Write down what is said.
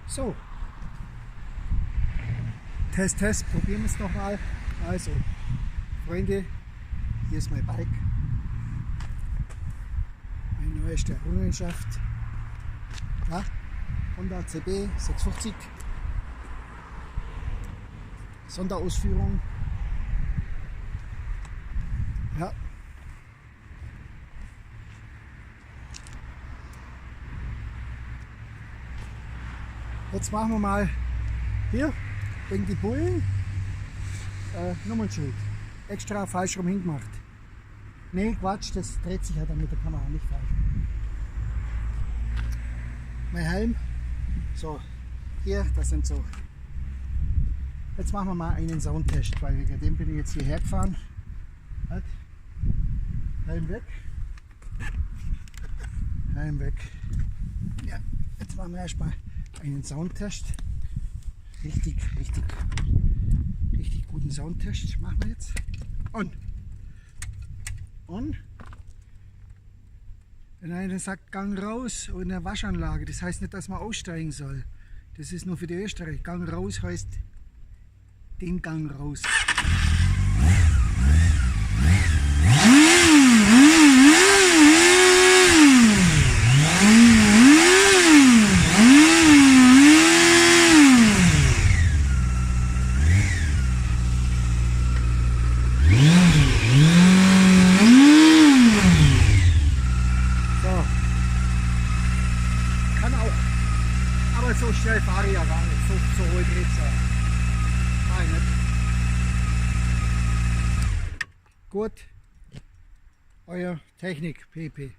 So, Test, Test, probieren wir es nochmal. Also, Freunde, hier ist mein Bike. Meine neueste Errungenschaft. Ja, Honda CB 650. Sonderausführung. Ja. Jetzt machen wir mal hier wegen die Bullen Nummernschild. Extra falsch rum hingemacht. Nee, Quatsch, das dreht sich ja dann mit der Kamera nicht falsch. Mein Helm. So, hier, das sind so. Jetzt machen wir mal einen Soundtest, weil wegen dem bin ich jetzt hierher gefahren. Halt. Helm weg. Helm weg. Ja, jetzt machen wir erstmal einen Soundtest. Richtig guten Soundtest machen wir jetzt. Und. Wenn einer sagt Gang raus und eine Waschanlage, das heißt nicht, dass man aussteigen soll. Das ist nur für die Österreicher. Gang raus heißt den Gang raus. Aber so schnell fahre ich ja gar nicht, so hoch geht's ja. Nein, nicht. Gut, euer Technik PP.